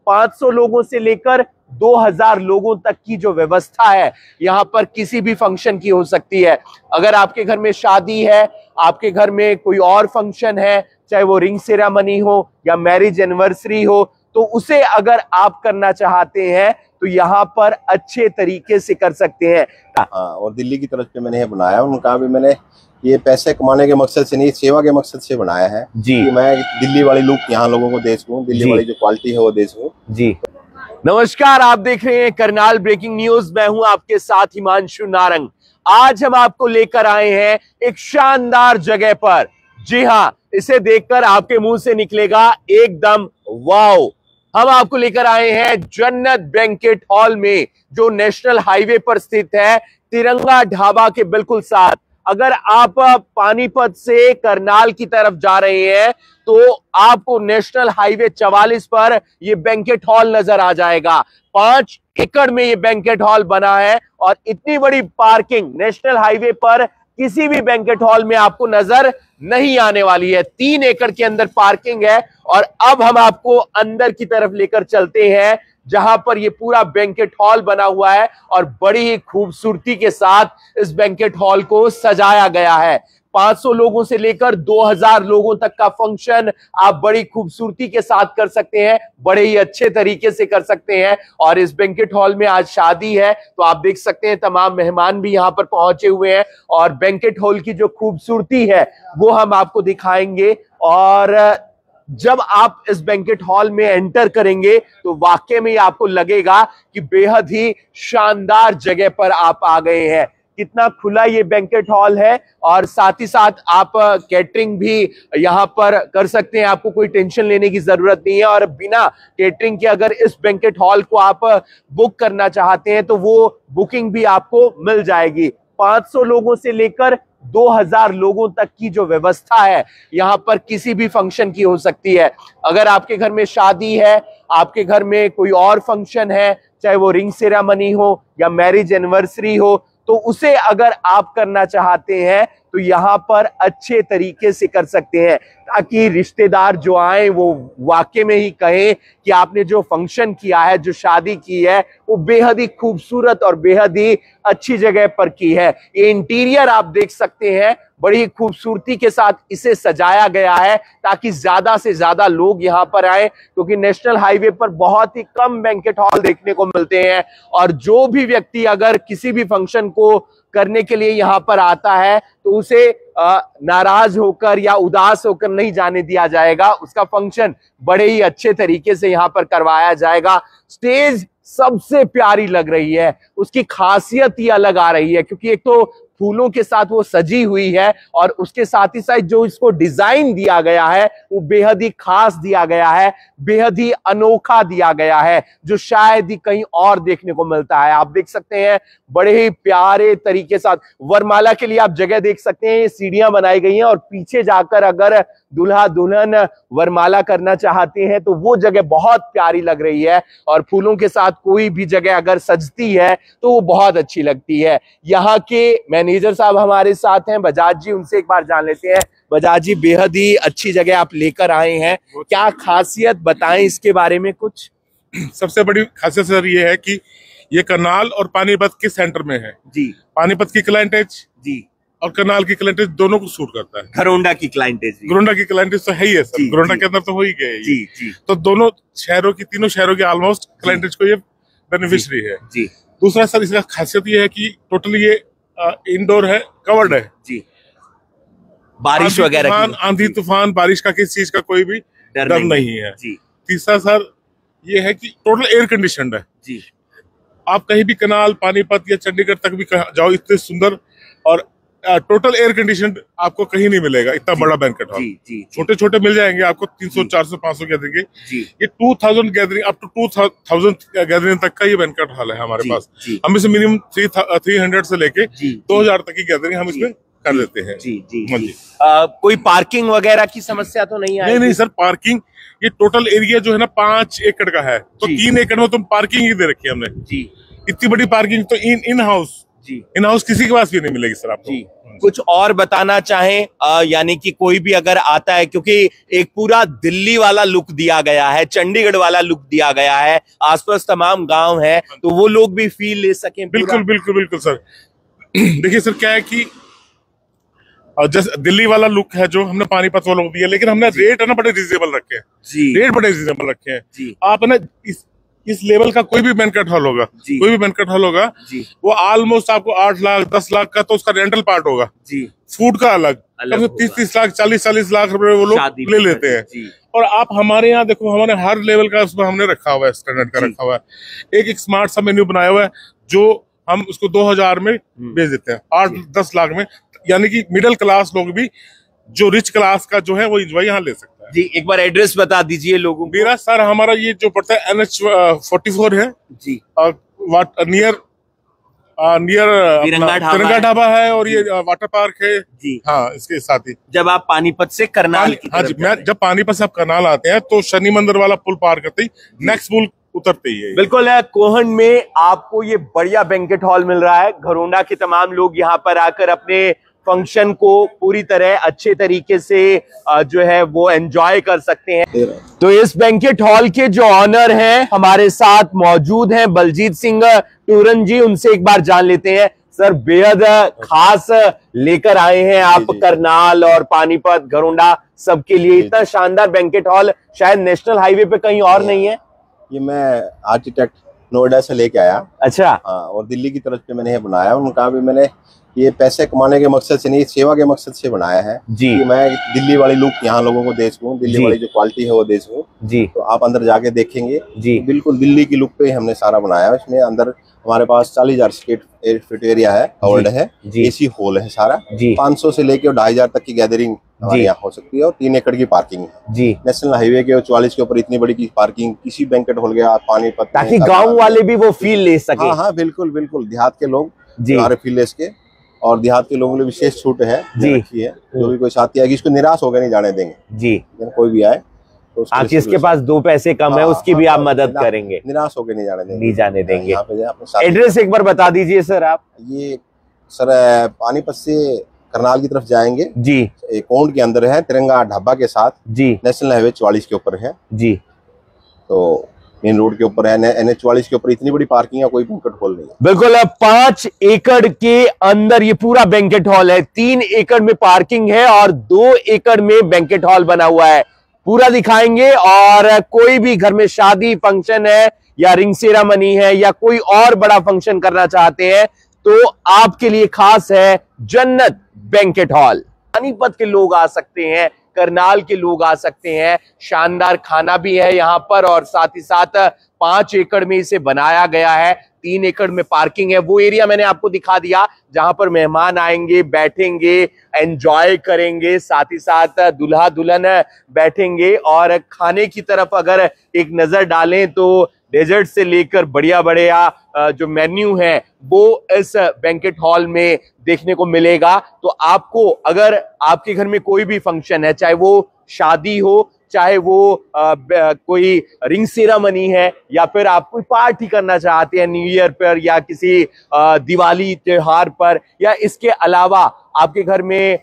500 लोगों से लेकर 2000 लोगों तक की जो व्यवस्था है यहाँ पर किसी भी फंक्शन की हो सकती है। अगर आपके घर में शादी है, आपके घर में कोई और फंक्शन है, चाहे वो रिंग सेरेमनी हो या मैरिज एनिवर्सरी हो, तो उसे अगर आप करना चाहते हैं तो यहाँ पर अच्छे तरीके से कर सकते हैं। हाँ, और दिल्ली की तरफ से मैंने बनाया, उनका भी मैंने ये पैसे कमाने के मकसद से नहीं, सेवा के मकसद से बनाया है जी, कि मैं दिल्ली वाली लुक यहाँ लोगों को दे सकूं, दिल्ली वाली जो क्वालिटी है वो दे सकूं जी। नमस्कार, आप देख रहे हैं करनाल ब्रेकिंग न्यूज। मैं हूं आपके साथ हिमांशु नारंग। आज हम आपको लेकर आए हैं एक शानदार जगह पर। जी हां, इसे देखकर आपके मुंह से निकलेगा एकदम वाओ। हम आपको लेकर आए हैं जन्नत बैंकेट हॉल में, जो नेशनल हाईवे पर स्थित है, तिरंगा ढाबा के बिल्कुल साथ। अगर आप पानीपत से करनाल की तरफ जा रहे हैं तो आपको नेशनल हाईवे 44 पर यह बैंकेट हॉल नजर आ जाएगा। 5 एकड़ में यह बैंकेट हॉल बना है और इतनी बड़ी पार्किंग नेशनल हाईवे पर किसी भी बैंकेट हॉल में आपको नजर नहीं आने वाली है। 3 एकड़ के अंदर पार्किंग है। और अब हम आपको अंदर की तरफ लेकर चलते हैं, जहां पर ये पूरा बैंकेट हॉल बना हुआ है और बड़ी ही खूबसूरती के साथ इस बैंकेट हॉल को सजाया गया है। 500 लोगों से लेकर 2000 लोगों तक का फंक्शन आप बड़ी खूबसूरती के साथ कर सकते हैं, बड़े ही अच्छे तरीके से कर सकते हैं। और इस बैंकेट हॉल में आज शादी है, तो आप देख सकते हैं तमाम मेहमान भी यहां पर पहुंचे हुए हैं और बैंकेट हॉल की जो खूबसूरती है वो हम आपको दिखाएंगे। और जब आप इस बैंकेट हॉल में एंटर करेंगे तो वाकई में आपको लगेगा कि बेहद ही शानदार जगह पर आप आ गए हैं। कितना खुला ये बैंकेट हॉल है और साथ ही साथ आप कैटरिंग भी यहाँ पर कर सकते हैं। आपको कोई टेंशन लेने की जरूरत नहीं है। और बिना कैटरिंग के अगर इस बैंकेट हॉल को आप बुक करना चाहते हैं तो वो बुकिंग भी आपको मिल जाएगी। 500 लोगों से लेकर 2000 लोगों तक की जो व्यवस्था है यहाँ पर किसी भी फंक्शन की हो सकती है। अगर आपके घर में शादी है, आपके घर में कोई और फंक्शन है, चाहे वो रिंग सेरेमनी हो या मैरिज एनिवर्सरी हो, तो उसे अगर आप करना चाहते हैं तो यहाँ पर अच्छे तरीके से कर सकते हैं, ताकि रिश्तेदार जो आए वो वाकई में ही कहें कि आपने जो फंक्शन किया है, जो शादी की है, वो बेहद ही खूबसूरत और बेहद ही अच्छी जगह पर की है। ये इंटीरियर आप देख सकते हैं, बड़ी खूबसूरती के साथ इसे सजाया गया है ताकि ज्यादा से ज्यादा लोग यहाँ पर आए, क्योंकि नेशनल हाईवे पर बहुत ही कम बैंकेट हॉल देखने को मिलते हैं। और जो भी व्यक्ति अगर किसी भी फंक्शन को करने के लिए यहाँ पर आता है तो उसे नाराज होकर या उदास होकर नहीं जाने दिया जाएगा। उसका फंक्शन बड़े ही अच्छे तरीके से यहाँ पर करवाया जाएगा। स्टेज सबसे प्यारी लग रही है, उसकी खासियत ही अलग आ रही है, क्योंकि एक तो फूलों के साथ वो सजी हुई है और उसके साथ ही साथ जो इसको डिजाइन दिया गया है वो बेहद ही खास दिया गया है, बेहद ही अनोखा दिया गया है, जो शायद ही कहीं और देखने को मिलता है। आप देख सकते हैं बड़े ही प्यारे तरीके साथ वरमाला के लिए आप जगह देख सकते हैं, ये सीढ़ियां बनाई गई हैं और पीछे जाकर अगर दूल्हा दुल्हन वरमाला करना चाहते हैं तो वो जगह बहुत प्यारी लग रही है। और फूलों के साथ कोई भी जगह अगर सजती है तो वो बहुत अच्छी लगती है। यहाँ के मैनेजर साहब हमारे साथ हैं, बजाज जी, उनसे एक बार जान लेते हैं। बजाज जी, बेहद ही अच्छी जगह आप लेकर आए हैं, क्या खासियत बताएं इसके बारे में कुछ? सबसे बड़ी खासियत सर ये है कि ये करनाल और पानीपत के सेंटर में है जी। पानीपत की क्लाइंटेज जी और करनाल की क्लाइंटेज दोनों को सूट करता है। घरोंडा की क्लाइंटेज तो है ही है सर, घरोंडा के अंदर तो हो ही गए जी। तो दोनों शहरों की, तीनों शहरों के ऑलमोस्ट क्लाइंटेज को ये बेनिफिशियरी है जी। दूसरा सर इसका खासियत ये है कि टोटली ये इंडोर है, कवर्ड है जी। बारिश वगैरह, आंधी तूफान बारिश का किसी चीज का कोई भी डर नहीं है जी। तीसरा सर ये है कि टोटल एयर कंडीशनड है जी। आप कहीं भी करनाल, पानीपत या चंडीगढ़ तक भी जाओ, इतने सुंदर और टोटल एयर कंडीशन आपको कहीं नहीं मिलेगा। इतना बड़ा बैंकेट हॉल, छोटे छोटे मिल जाएंगे आपको 300, 400, 500 गैदरिंग के। ये 2000 गैदरिंग अप टू 2000 गैदरिंग तक का ये बैंकेट हॉल है हमारे पास। हम इसे मिनिमम 300 से लेके 2000 तक की गैदरिंग हम इसमें कर देते हैं जी। कोई पार्किंग वगैरह की समस्या तो नहीं है? नहीं सर, पार्किंग ये टोटल एरिया जो है ना 5 एकड़ का है, तो 3 एकड़ में तुम पार्किंग ही दे रखी है हमने जी। इतनी बड़ी पार्किंग तो in house ji. In house किसी के पास भी नहीं मिलेगी सर आपको। जी। कुछ और बताना चाहें, यानी कि कोई भी अगर आता है, क्योंकि एक पूरा दिल्ली वाला लुक दिया गया है, चंडीगढ़ वाला लुक दिया गया है, आसपास तमाम गांव है, तो वो लोग भी फील ले सकें। बिल्कुल बिल्कुल बिल्कुल सर। देखिए सर, क्या है कि जैसे दिल्ली वाला लुक है जो हमने पानीपत वालों को दिया, लेकिन हमने रेट है ना बड़े रिजनेबल रखे हैं जी। रेट बड़े रिजनेबल रखे हैं जी। आप ना इस लेवल का कोई भी बैंक्वेट हॉल होगा, कोई भी बैंक्वेट हॉल होगा जी, वो ऑलमोस्ट आपको 8 लाख 10 लाख का तो उसका रेंटल पार्ट होगा जी, फूड का अलग 30-30 लाख 40-40 लाख रुपए वो लोग ले लेते हैं जी। और आप हमारे यहाँ देखो, हमारे हर लेवल का उसमें हमने रखा हुआ है, स्टैंडर्ड का रखा हुआ है। एक स्मार्ट सा मेन्यू बनाया हुआ है जो हम उसको 2000 में बेच देते हैं, 8-10 लाख में, यानी कि मिडिल क्लास लोग भी जो रिच क्लास का जो है वो एंजॉय यहाँ ले सकता है जी। एक बार एड्रेस बता दीजिए लोगों को। मेरा सर, हमारा ये जो पड़ता है NH44 है जी, नियर तिरंगा ढाबा है, और ये वाटर पार्क है जी। हाँ, इसके साथ ही जब आप पानीपत से करनाल की हाँ जी, मैं जब पानीपत से आप करनाल आते हैं तो शनि मंदिर वाला पुल पार करते ही नेक्स्ट पुल उतरते ही है। बिल्कुल है, कोहन में आपको ये बढ़िया बैंकेट हॉल मिल रहा है। घरोंडा के तमाम लोग यहाँ पर आकर अपने फंक्शन को पूरी तरह अच्छे तरीके से जो है वो एंजॉय कर सकते हैं। तो इस बैंकेट हॉल के जो ऑनर हैं हमारे साथ मौजूद हैं, बलजीत सिंह टूरन जी, उनसे एक बार जान लेते हैं। सर, बेहद खास लेकर आए हैं आप करनाल और पानीपत, घरोंडा सबके लिए इतना शानदार बैंकेट हॉल, शायद नेशनल हाईवे पे कहीं और नहीं है। ये मैं आर्किटेक्ट नोएडा से लेके आया। अच्छा। हाँ, और दिल्ली की तरफ से मैंने ये बनाया। उनका भी मैंने ये पैसे कमाने के मकसद से नहीं, सेवा के मकसद से बनाया है जी। कि मैं दिल्ली वाली लुक यहाँ लोगों को दे सकूँ, दिल्ली वाली जो क्वालिटी है वो दे सकूँ जी। तो आप अंदर जाके देखेंगे जी, बिल्कुल दिल्ली की लुक पे हमने सारा बनाया है। इसमें अंदर हमारे पास 40,000 स्क्वायर फीट एरिया है, कवर्ड है, एसी हॉल है सारा, 500 से लेके 2,500 तक की गैदरिंग हमारे यहाँ हो सकती है, और 3 एकड़ की पार्किंग है जी। नेशनल हाईवे के 44 के ऊपर इतनी बड़ी की पार्किंग किसी बैंकेट हॉल गया पानीपत, ताकि गाँव वाले भी वो फील ले सके। हाँ हाँ, बिल्कुल बिल्कुल, देहात के लोग हमारे फील ले सके, और देहात के लोगों के लिए विशेष छूट है जी। है जो भी कोई साथी आएगी इसको निराश होकर नहीं जाने देंगे जी। कोई भी आए तो जिसके पास 2 पैसे कम है उसकी भी आप मदद करेंगे, निराश होकर नहीं जाने देंगे, नहीं जाने देंगे। एड्रेस एक बार बता दीजिए सर आप। ये सर पानीपत से करनाल की तरफ जाएंगे जी, कोंड के अंदर है, तिरंगा ढाबा के साथ जी, नेशनल हाईवे 44 के ऊपर है जी। तो मेन रोड के ऊपर है, NH44 के ऊपर इतनी बड़ी पार्किंग है, कोई बैंकेट हॉल नहीं है। बिल्कुल, 5 एकड़ के अंदर ये पूरा बैंकेट हॉल है, 3 एकड़ में पार्किंग है और 2 एकड़ में बैंकेट हॉल बना हुआ है। पूरा दिखाएंगे, और कोई भी घर में शादी फंक्शन है या रिंग सेरेमनी है या कोई और बड़ा फंक्शन करना चाहते हैं तो आपके लिए खास है जन्नत बैंकेट हॉल। पानीपत के लोग आ सकते हैं, करनाल के लोग आ सकते हैं, शानदार खाना भी है यहाँ पर, और साथ ही साथ 5 एकड़ में इसे बनाया गया है, 3 एकड़ में पार्किंग है। वो एरिया मैंने आपको दिखा दिया जहां पर मेहमान आएंगे, बैठेंगे, एंजॉय करेंगे, साथ ही साथ दुल्हा दुल्हन बैठेंगे। और खाने की तरफ अगर एक नजर डालें तो डेजर्ट से लेकर बढ़िया बढ़िया जो मेन्यू है वो इस बैंकेट हॉल में देखने को मिलेगा। तो आपको अगर आपके घर में कोई भी फंक्शन है, चाहे वो शादी हो, चाहे वो कोई रिंग सेरेमनी है, या फिर आप कोई पार्टी करना चाहते हैं न्यू ईयर पर या किसी दिवाली त्योहार पर, या इसके अलावा आपके घर में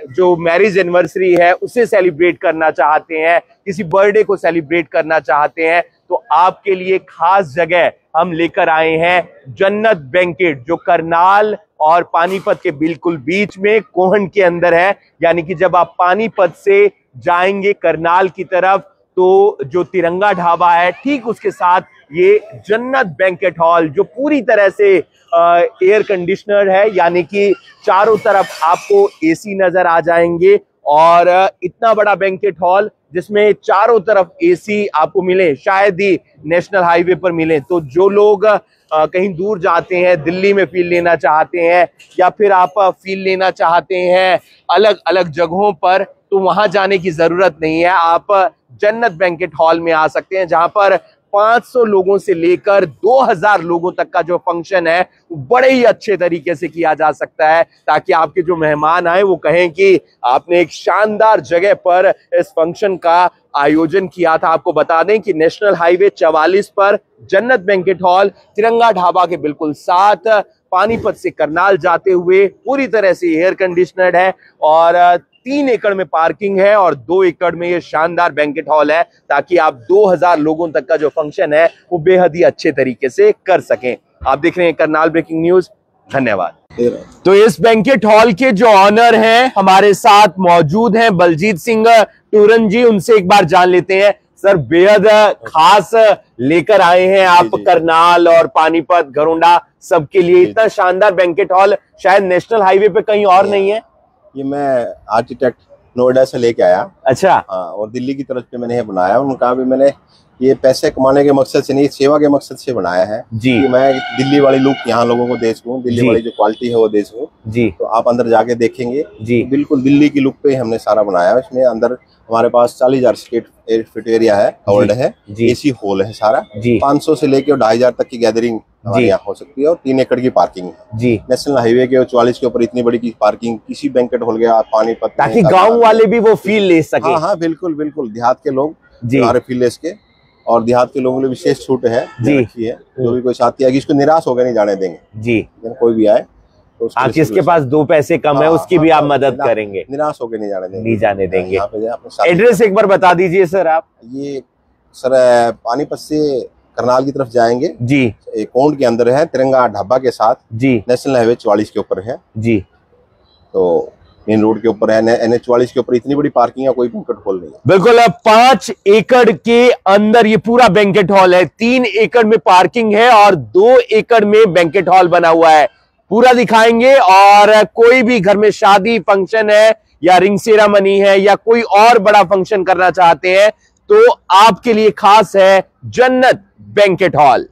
जो मैरिज एनिवर्सरी है उसे सेलिब्रेट करना चाहते हैं, किसी बर्थडे को सेलिब्रेट करना चाहते हैं, तो आपके लिए खास जगह हम लेकर आए हैं जन्नत बैंकेट, जो करनाल और पानीपत के बिल्कुल बीच में कोहन के अंदर है। यानी कि जब आप पानीपत से जाएंगे करनाल की तरफ तो जो तिरंगा ढाबा है ठीक उसके साथ ये जन्नत बैंकेट हॉल, जो पूरी तरह से एयर कंडीशनर है, यानी कि चारों तरफ आपको एसी नजर आ जाएंगे। और इतना बड़ा बैंकेट हॉल जिसमें चारों तरफ एसी आपको मिले, शायद ही नेशनल हाईवे पर मिले। तो जो लोग कहीं दूर जाते हैं, दिल्ली में फील लेना चाहते हैं, या फिर आप फील लेना चाहते हैं अलग अलग जगहों पर, तो वहां जाने की जरूरत नहीं है। आप जन्नत बैंकेट हॉल में आ सकते हैं, जहां पर 500 लोगों से लेकर 2000 लोगों तक का जो फंक्शन है बड़े ही अच्छे तरीके से किया जा सकता है, ताकि आपके जो मेहमान आए वो कहें कि आपने एक शानदार जगह पर इस फंक्शन का आयोजन किया था। आपको बता दें कि नेशनल हाईवे 44 पर जन्नत बैंकेट हॉल तिरंगा ढाबा के बिल्कुल साथ पानीपत से करनाल जाते हुए पूरी तरह से एयर कंडीशनर्ड है और 3 एकड़ में पार्किंग है और 2 एकड़ में ये शानदार बैंकेट हॉल है, ताकि आप 2000 लोगों तक का जो फंक्शन है वो बेहद ही अच्छे तरीके से कर सकें। आप देख रहे हैं करनाल ब्रेकिंग न्यूज। धन्यवाद। तो इस बैंकेट हॉल के जो ऑनर हैं हमारे साथ मौजूद हैं बलजीत सिंह टूरन जी, उनसे एक बार जान लेते हैं। सर, बेहद खास लेकर आए हैं आप करनाल और पानीपत घरोंडा सबके लिए इतना शानदार बैंकेट हॉल, शायद नेशनल हाईवे पे कहीं और नहीं है। ये मैं आर्किटेक्ट नोएडा से लेके आया। अच्छा। हाँ, और दिल्ली की तरफ से मैंने ये बनाया। उनका भी मैंने ये पैसे कमाने के मकसद से नहीं, सेवा के मकसद से बनाया है जी। कि मैं दिल्ली वाली लुक यहाँ लोगों को दे सकूँ, दिल्ली वाली जो क्वालिटी है वो दे सकूँ जी। तो आप अंदर जाके देखेंगे जी, बिल्कुल दिल्ली की लुक पे हमने सारा बनाया है। इसमें अंदर हमारे पास 40,000 स्क्वायर फीट एरिया है, कवर्ड है, एसी हॉल है सारा जी। 500 से लेके 2,500 तक की गैदरिंग हमारे यहाँ हो सकती है और 3 एकड़ की पार्किंग है जी। नेशनल हाईवे के 44 के ऊपर इतनी बड़ी की पार्किंग किसी बैंकेट हॉल गया पानीपत, ताकि गाँव वाले भी वो फील ले सके। हाँ, बिल्कुल बिल्कुल, देहात के लोग हमारे फील ले सके और देहात के लोगों के लिए विशेष छूट है जी है। जो भी कोई साथी आएगी इसको निराश होकर नहीं जाने देंगे जी। कोई भी आए तो जिसके पास 2 पैसे कम है उसकी भी आप मदद करेंगे, निराश होकर नहीं जाने देंगे, नहीं जाने देंगे। एड्रेस एक बार बता दीजिए सर आप। ये सर पानीपत से करनाल की तरफ जाएंगे जी, कोंड के अंदर है, तिरंगा ढाबा के साथ जी, नेशनल हाईवे 44 के ऊपर है जी। तो मेन रोड के ऊपर है, NH 44 के ऊपर इतनी बड़ी पार्किंग है, कोई बैंकेट हॉल नहीं है। बिल्कुल, 5 एकड़ के अंदर ये पूरा बैंकेट हॉल है। 3 एकड़ में पार्किंग है और 2 एकड़ में बैंकेट हॉल बना हुआ है। पूरा दिखाएंगे और कोई भी घर में शादी फंक्शन है या रिंग सेरेमनी है या कोई और बड़ा फंक्शन करना चाहते हैं तो आपके लिए खास है जन्नत बैंकेट हॉल।